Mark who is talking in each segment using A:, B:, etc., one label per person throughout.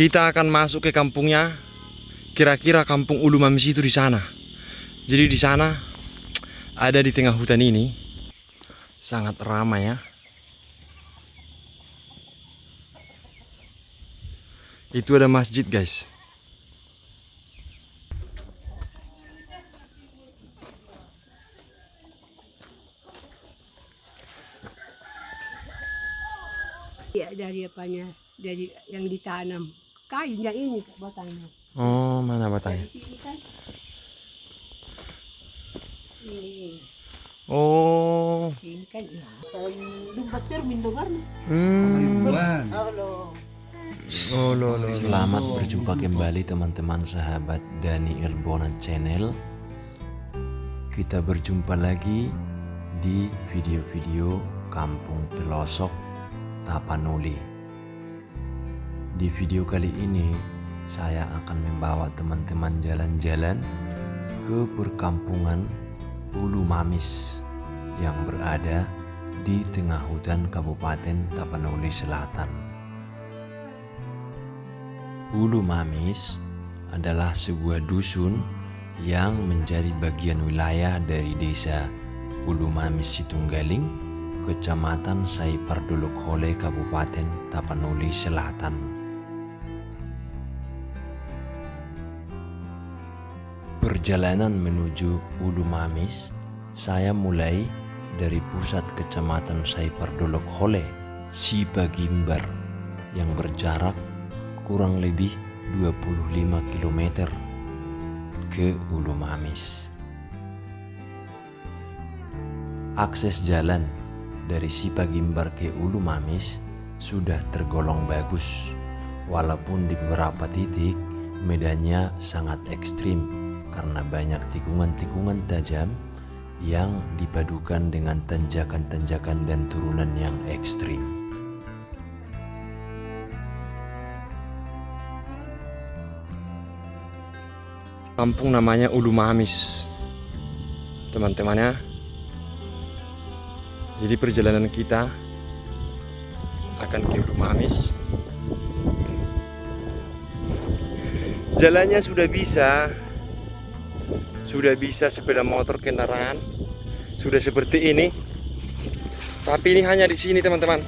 A: Kita akan masuk ke kampungnya. Kira-kira kampung Ulu Mamis itu di sana. Jadi di sana ada di tengah hutan ini. Sangat ramai ya. Itu ada masjid, guys.
B: Ya, dari apanya? Dari yang ditanam. Kayunya ini batangnya.
A: Oh, mana batangnya?
B: Dari sini kan. Ini.
A: Oh.
B: Ini kan ya. Lumbat cermin dengar nih. Halo.
A: Oh, lo.
C: Selamat berjumpa kembali teman-teman sahabat Dani Elbona Channel. Kita berjumpa lagi di video-video Kampung Pelosok Tapanuli. Di video kali ini saya akan membawa teman-teman jalan-jalan ke perkampungan Ulu Mamis yang berada di tengah hutan Kabupaten Tapanuli Selatan. Ulu Mamis adalah sebuah dusun yang menjadi bagian wilayah dari desa Ulu Mamis Situnggaling, Kecamatan Saipardulukhole, Kabupaten Tapanuli Selatan. Perjalanan menuju Ulu Mamis, saya mulai dari pusat Kecamatan Saipardulukhole, Sipagimbar, yang berjarak kurang lebih 25 km ke Ulu Mamis. Akses jalan dari Sipagimbar ke Ulu Mamis sudah tergolong bagus, walaupun di beberapa titik medannya sangat ekstrim karena banyak tikungan-tikungan tajam yang dipadukan dengan tanjakan-tanjakan dan turunan yang ekstrim.
A: Kampung namanya Ulu Mamis, teman-temannya. Jadi perjalanan kita akan ke Ulu Mamis. Jalannya sudah bisa sepeda motor, kendaraan sudah seperti ini. Tapi ini hanya di sini, teman-teman.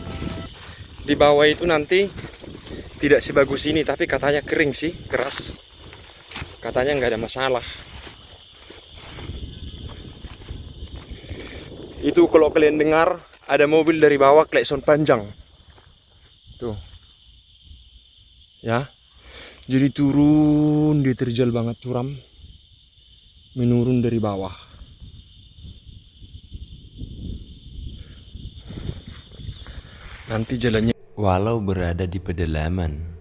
A: Di bawah itu nanti tidak sebagus ini, tapi katanya kering sih, keras. Katanya nggak ada masalah. Itu kalau kalian dengar ada mobil dari bawah klakson panjang. Tuh. Ya. Jadi turun, dia terjal banget, curam. Menurun dari bawah. Nanti jalannya.
C: Walau berada di pedalaman,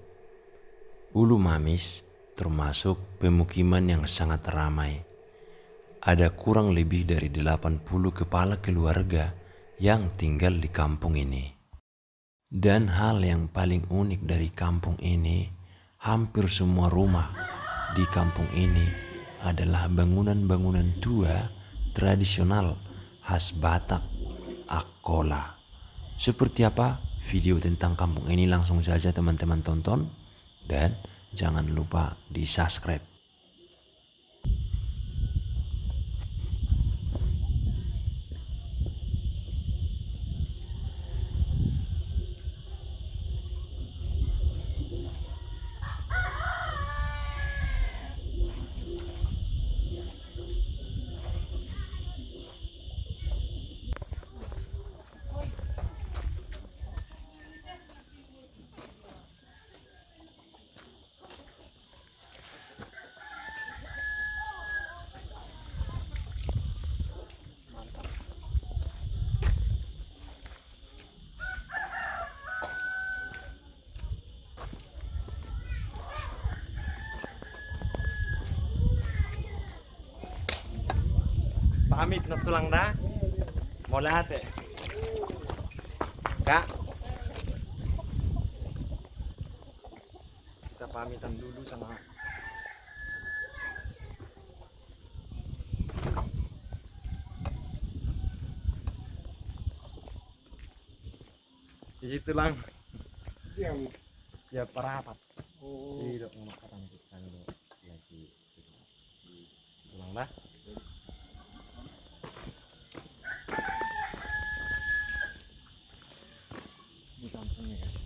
C: Ulu Mamis termasuk pemukiman yang sangat ramai. Ada kurang lebih dari 80 kepala keluarga yang tinggal di kampung ini. Dan hal yang paling unik dari kampung ini, hampir semua rumah di kampung ini adalah bangunan-bangunan tua tradisional khas Batak, Akkola. Seperti apa video tentang kampung ini, langsung saja teman-teman tonton dan jangan lupa di subscribe.
A: Pamit na tulang na. Mau lahat eh. Kak. Kita pamitan dulu sama di situ lang. Ya parapat. Pulang dah. Di kampungnya guys.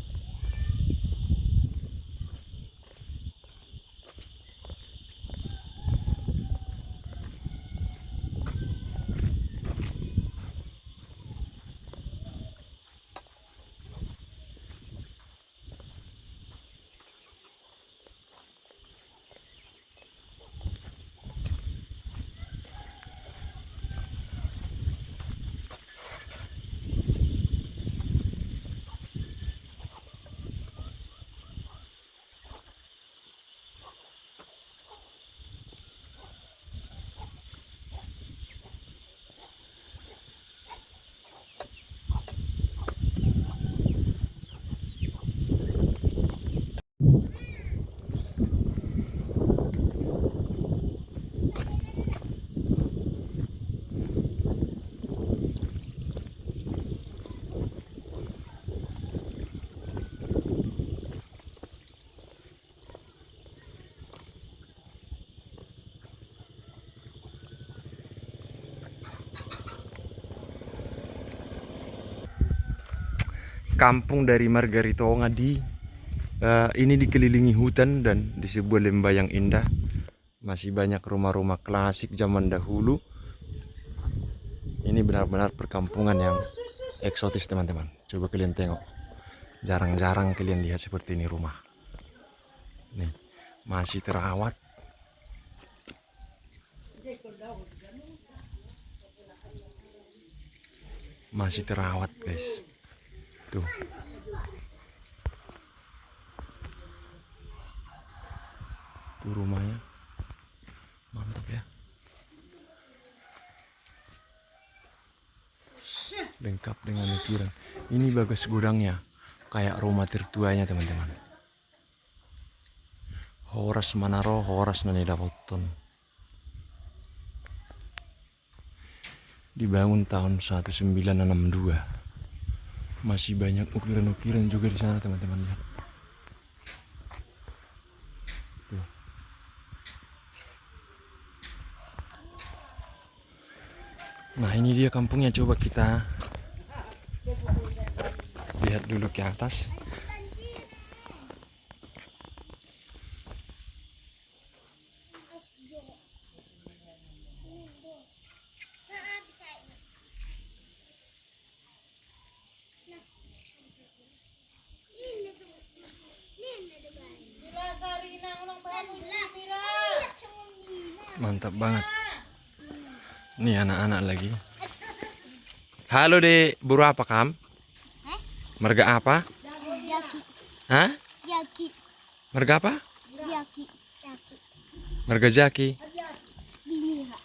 A: Kampung dari Margarito Ngadi ini dikelilingi hutan dan di sebuah lembah yang indah. Masih banyak rumah-rumah klasik zaman dahulu. Ini benar-benar perkampungan yang eksotis teman-teman. Coba kalian tengok. Jarang-jarang kalian lihat seperti ini rumah. Nih, masih terawat. Masih terawat guys. Tuh. Tuh rumahnya. Mantap ya. Lengkap dengan ukiran. Ini bagas gudangnya. Kayak rumah tertuanya teman-teman. Horas Manaro, Horas Nanidapoton. Dibangun tahun 1962. Masih banyak ukiran-ukiran juga di sana teman-teman lihat. Tuh. Nah ini dia kampungnya, coba kita lihat dulu ke atas. Mantap banget. Nih anak-anak lagi. Halo Dek, buru apa kam? Marga apa?
D: Yaki.
A: Hah?
D: Yaki.
A: Marga apa?
D: Yaki. Yaki.
A: Marga Jaki.
D: Bini, Kak.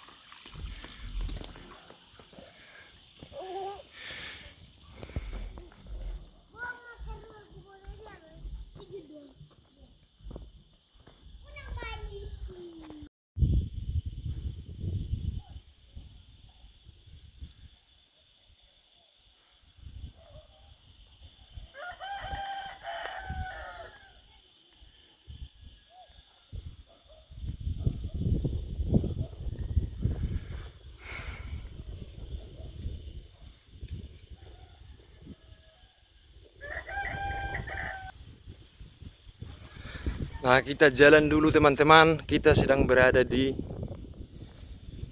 A: Nah kita jalan dulu teman-teman. Kita sedang berada di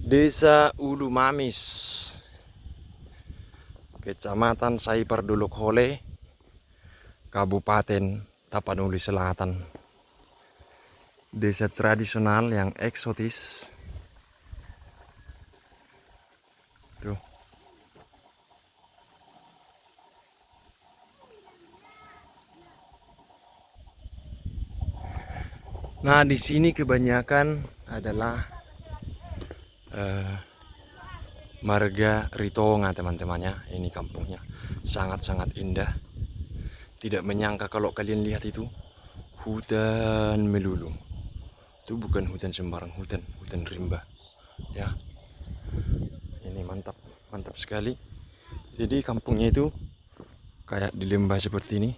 A: Desa Ulu Mamis, Kecamatan Saipar Duluk Hole, Kabupaten Tapanuli Selatan. Desa tradisional yang eksotis. Tuh. Nah, di sini kebanyakan adalah marga Ritonga teman-temannya. Ini kampungnya sangat-sangat indah. Tidak menyangka kalau kalian lihat itu hutan melulu. Itu bukan hutan sembarang hutan, hutan rimba. Ya. Ini mantap, mantap sekali. Jadi kampungnya itu kayak di lembah seperti ini.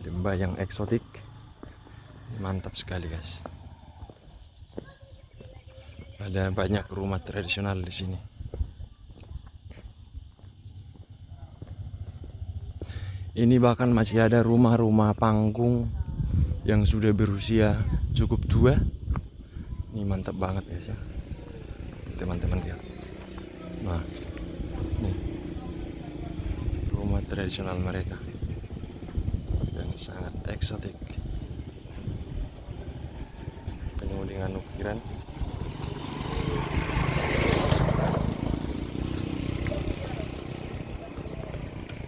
A: Lembah yang eksotik. Mantap sekali guys. Ada banyak rumah tradisional di sini. Ini bahkan masih ada rumah-rumah panggung yang sudah berusia cukup tua. Ini mantap banget guys ya, teman-teman lihat. Nah, nih rumah tradisional mereka yang sangat eksotik, penuh dengan ukiran.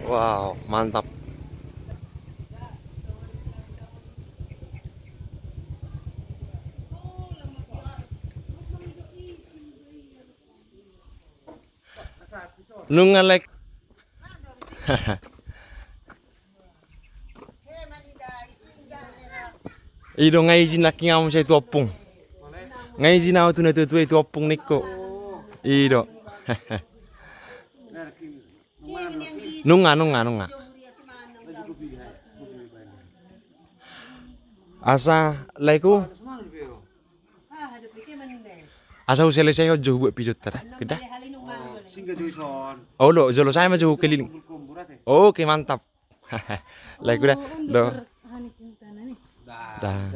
A: Wow, mantap. Nungalek. Ido ngaizin laki ngamu saya tuapung. Ngaizin aku tuh natu itu opung niko. Ido. Nunga. Asa laiku. Asa selesai hojo buat pijot tada. Kedah. Oh lo, jolo saya maju keliling. Oke, mantap. Laiku dah. Do. Dah.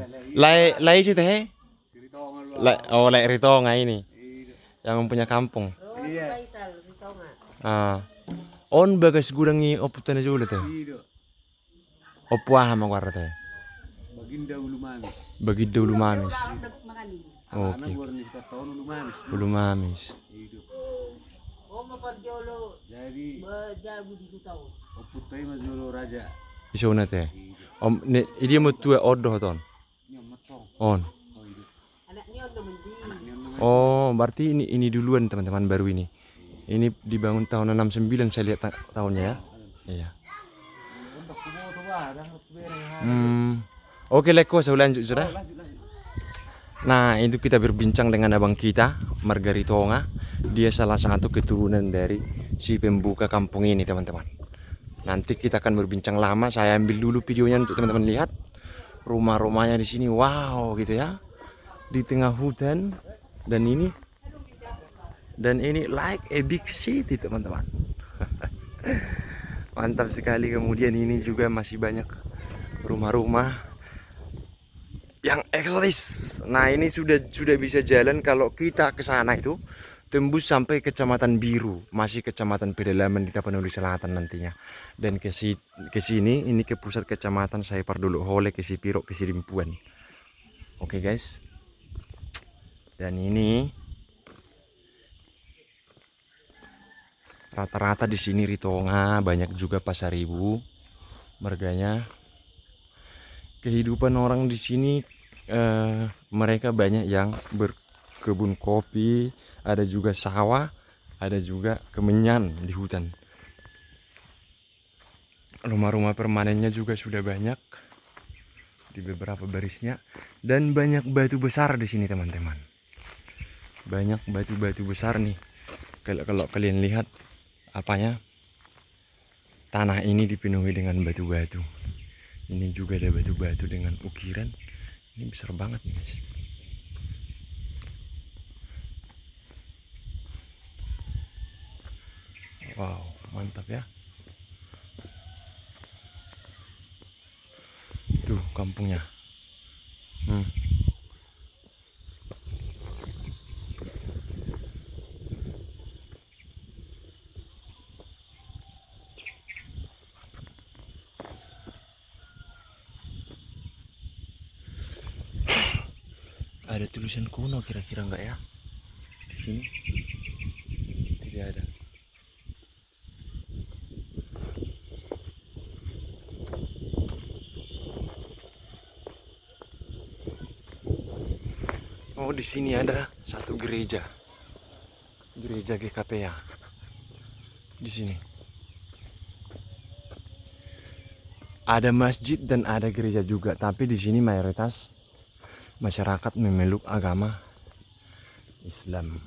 A: Lai sih teh. Lai Ritonga ini. Yang mempunyai kampung. Ah. On bagas gurangi oputan aja udah teh. Opuah sama warna teh. Baginda ulu mamis. Oke. Ulu mamis.
E: Jadi oputai majolo raja.
A: Iso na teh. Om ini mau tua odoh ton. On. Oh, berarti ini duluan teman-teman baru ini. Ini dibangun tahun 69 saya lihat tahunnya ya. Iya. Oke, leko saya lanjut sudah. Nah, itu kita berbincang dengan abang kita, Margaritonga. Dia salah satu keturunan dari si pembuka kampung ini, teman-teman. Nanti kita akan berbincang lama. Saya ambil dulu videonya untuk teman-teman lihat rumah-rumahnya di sini. Wow, gitu ya. Di tengah hutan dan ini like a big city, teman-teman. Mantap sekali. Kemudian ini juga masih banyak rumah-rumah yang eksotis. Nah, ini sudah bisa jalan kalau kita ke sana itu tembus sampai Kecamatan Biru, masih Kecamatan Pedalaman di Tapanuli Selatan nantinya. Dan ke sini ini ke pusat kecamatan saya Pardulu Hole, ke Sipiro, ke Sirimpuan. Oke guys. Dan ini rata-rata di sini Ritonga, banyak juga Pasaribu. Marganya kehidupan orang di sini mereka banyak yang berkebun kopi, ada juga sawah, ada juga kemenyan di hutan. Rumah-rumah permanennya juga sudah banyak di beberapa barisnya, dan banyak batu besar di sini teman-teman. Banyak batu-batu besar nih. Kalau kalian lihat apanya, tanah ini dipenuhi dengan batu-batu. Ini juga ada batu-batu dengan ukiran. Ini besar banget nih guys. Wow, mantap ya. Tuh kampungnya. Ada tulisan kuno kira-kira enggak ya? Di sini tidak ada. Oh, di sini ada satu gereja. Gereja GKPA. Di sini. Ada masjid dan ada gereja juga, tapi di sini mayoritas masyarakat memeluk agama Islam.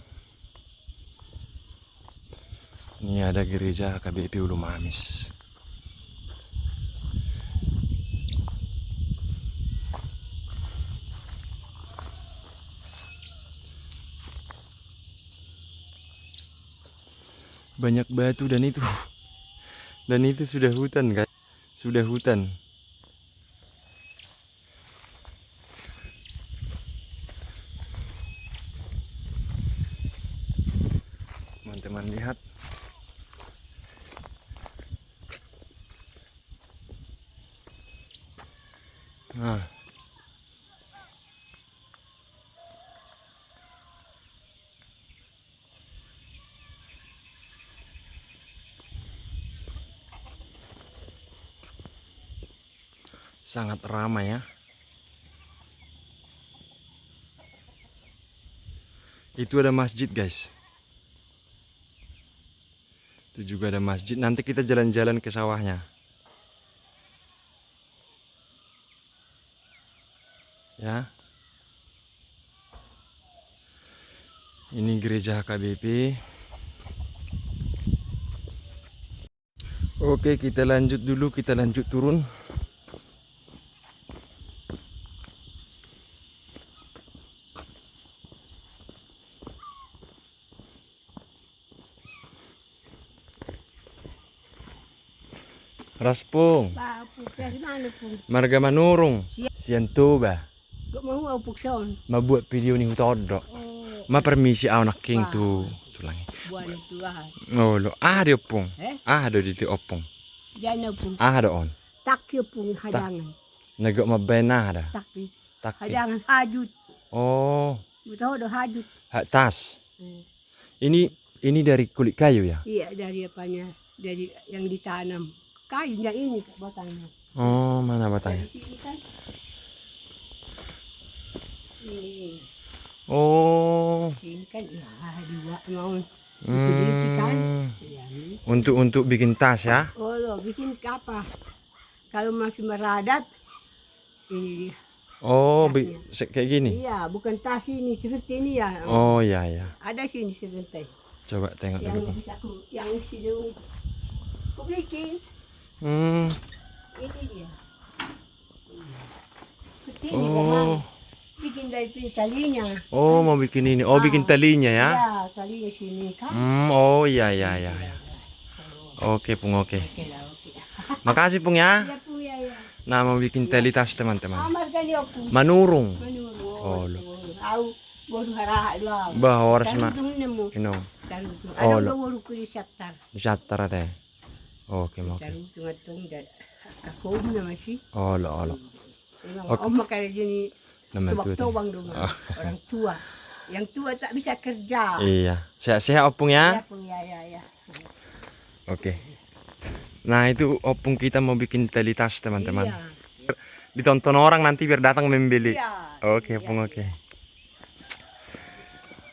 A: Ini ada gereja KBP Ulu Mamis. banyak batu dan itu sudah hutan guys, sudah hutan. Teman-teman lihat. Nah, sangat ramai ya. Itu ada masjid guys. Itu juga ada masjid. Nanti kita jalan-jalan ke sawahnya. Ya. Ini gereja HKBP. Oke, kita lanjut dulu, kita lanjut turun. Raspung,
B: Ba upuk dari mana pun.
A: Marga Manurung, Siantoba.
B: Gak mau upuk son.
A: Mabuat video ni hutodok.
B: Oh,
A: Ma permisi anak king tu tulangi.
B: buat itu lah.
A: Oh lo, di opong.
B: Eh?
A: Ada di opong.
B: Jangan upuk.
A: Ada on.
B: Tak upuk hadangan.
A: Nagok mabena ada.
B: Tapi
A: Tak.
B: hadangan hajut.
A: Oh,
B: Betul dah hajut.
A: tas.
B: Eh,
A: Ini dari kulit kayu ya?
B: Iya dari apanya? Dari yang ditanam. Kayunya ini batangnya.
A: Oh, mana
B: Dari
A: batangnya?
B: sini kan. Ini.
A: Oh.
B: Ini kan ya dua mau bikin kan. Ya, ini.
A: Untuk bikin tas ya?
B: Oh lo bikin apa? Kalau masih meradat ini dia.
A: Oh, kayak gini.
B: Iya, bukan tas ini seperti ini ya.
A: Oh ya ya.
B: Ada sini sebentar.
A: Coba tengok
B: Yang
A: dulu.
B: bisa yang sini. Aku bikin.
A: Hmm.
B: Ini dia. Seperti ini
A: Oh.
B: kan. Bikin dari talinya.
A: Oh, mau bikin ini. Oh, bikin talinya ya?
B: Ya, talinya sini kan.
A: Oh ya ya ya ya. Oke, Pung, oke.
B: Oke lah, oke.
A: Makasih, Pung ya.
B: Ya pu ya ya.
A: Nah, mau bikin tali tas teman-teman.
B: Amar kan ya pu.
A: Manurung.
B: Menurut.
A: Oh, lo.
B: Au boru hara dua.
A: Bah, harus
B: Taruh
A: mak.
B: tu nemu.
A: Ino.
B: Taruh tu.
A: Oh,
B: Ada
A: lo.
B: boru kuli satar.
A: Disatar teh. Oke, mau.
B: Taruh tu ngatong dan aku nama sih.
A: Oh, lo. Oke.
B: Om makan jenis
A: Nama itu.
B: tobang rumah orang tua. Yang tua tak bisa kerja.
A: Iya. Sehat-sehat Opung
B: Ya
A: ya.
B: pu ya ya ya.
A: Oke. Nah, itu Opung kita mau bikin tali tas teman-teman.
B: Iya.
A: Ditonton orang nanti biar datang membeli.
B: Iya.
A: Oke, Opung, oke.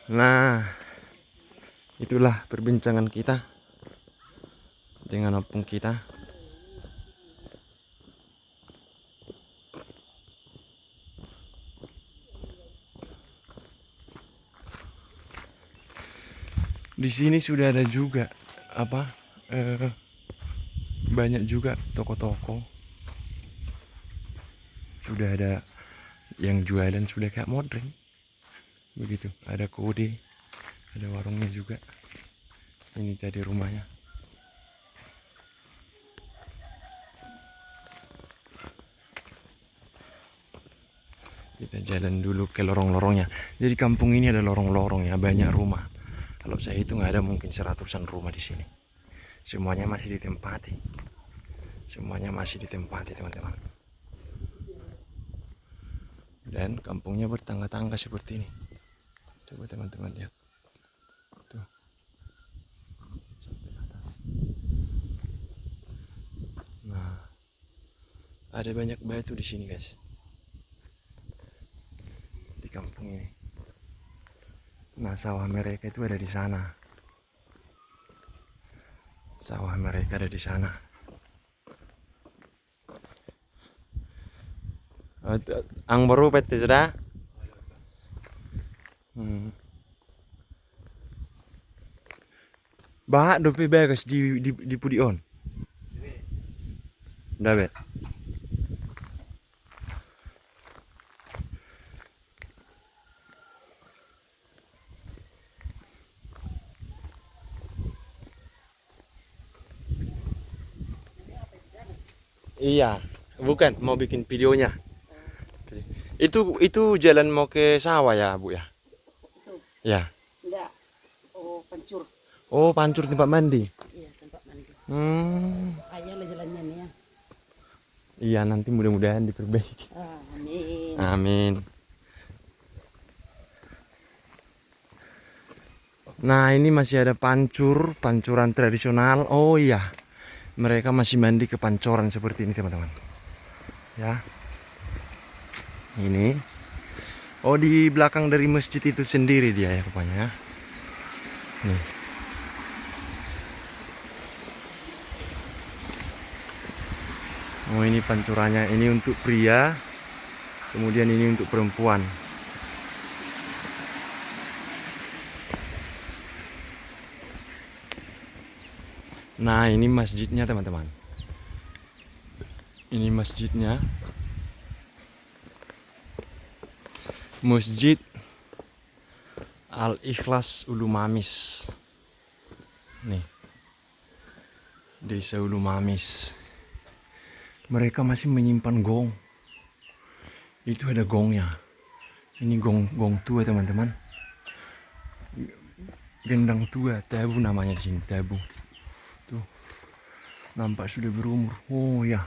A: Nah, itulah perbincangan kita dengan Opung kita. Di sini sudah ada juga banyak juga toko-toko. Sudah ada yang jualan sudah kayak modern. Begitu, ada kode, ada warungnya juga. Ini tadi rumahnya. Kita jalan dulu ke lorong-lorongnya. Jadi kampung ini ada lorong-lorong ya, banyak rumah. Kalau saya hitung ada mungkin 100-an rumah di sini. Semuanya masih ditempati. Semuanya masih ditempati, teman-teman. Dan kampungnya bertangga-tangga seperti ini. Coba teman-teman lihat. Tuh. Sampai atas. Nah, ada banyak batu di sini, guys. Di kampung ini. Nah, sawah mereka itu ada di sana. Sawah mereka ada di sana. Ang baru pete sudah. Bahak dope bagus di pudion. Dapat. Iya, bukan mau bikin videonya. Itu jalan mau ke sawah ya, Bu ya? Ya.
B: Enggak. Oh, pancur.
A: Oh, pancur tempat mandi.
B: Iya, tempat mandi.
A: Hmm.
B: Ayolah jalannya nih ya.
A: Iya, nanti mudah-mudahan diperbaiki.
B: Amin.
A: Amin. Nah, ini masih ada pancuran tradisional. Oh iya, mereka masih mandi ke pancoran seperti ini, teman-teman. Ya, ini. Oh, di belakang dari masjid itu sendiri dia ya rupanya. Nih. Oh, ini pancurannya. Ini untuk pria, kemudian ini untuk perempuan. Nah, ini masjidnya, teman-teman. Ini masjidnya. Masjid Al-Ikhlas Ulu Mamis. Nih. Desa Ulu Mamis. Mereka masih menyimpan gong. Itu ada gongnya. Ini gong tua, teman-teman. Gendang tua, tabu namanya di sini, tabu. Tuh. Nampak sudah berumur. Oh ya.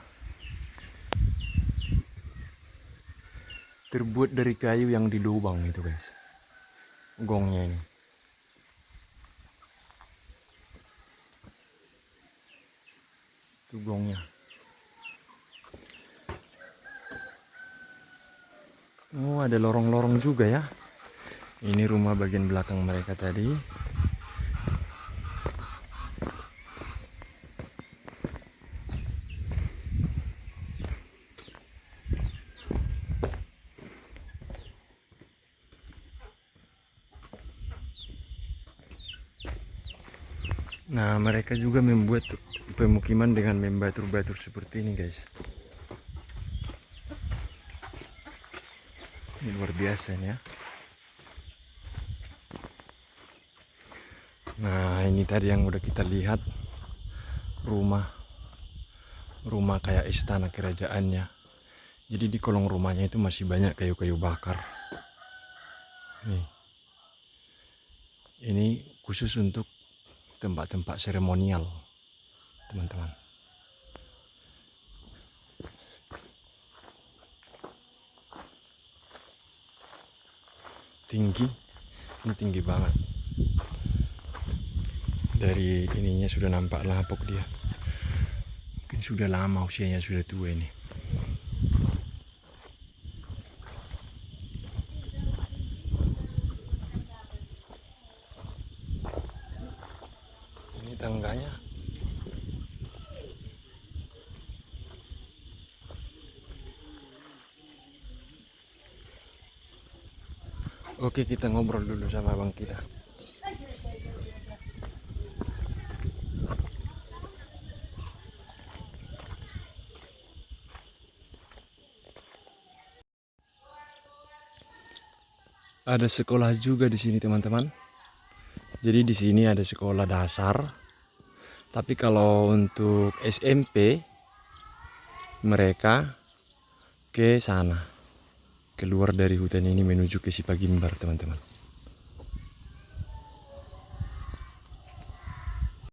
A: Terbuat dari kayu yang dilubang itu, guys. Gongnya ini. Itu gongnya. Oh, ada lorong-lorong juga ya. Ini rumah bagian belakang mereka tadi. Nah, mereka juga membuat pemukiman dengan membatur-batur seperti ini, guys. Ini luar biasa ini ya. Nah, ini tadi yang udah kita lihat rumah kayak istana kerajaannya. Jadi di kolong rumahnya itu masih banyak kayu-kayu bakar. Nih. Ini khusus untuk tempat-tempat seremonial, teman-teman. Tinggi, ini tinggi banget. Dari ininya sudah nampak lapuk dia. Mungkin sudah lama usianya, sudah tua ini. Ini tangganya. Oke, kita ngobrol dulu sama abang kita. Ada sekolah juga di sini, teman-teman. Jadi di sini ada sekolah dasar. Tapi kalau untuk SMP mereka ke sana, keluar dari hutan ini menuju ke Sipagimbar, teman-teman.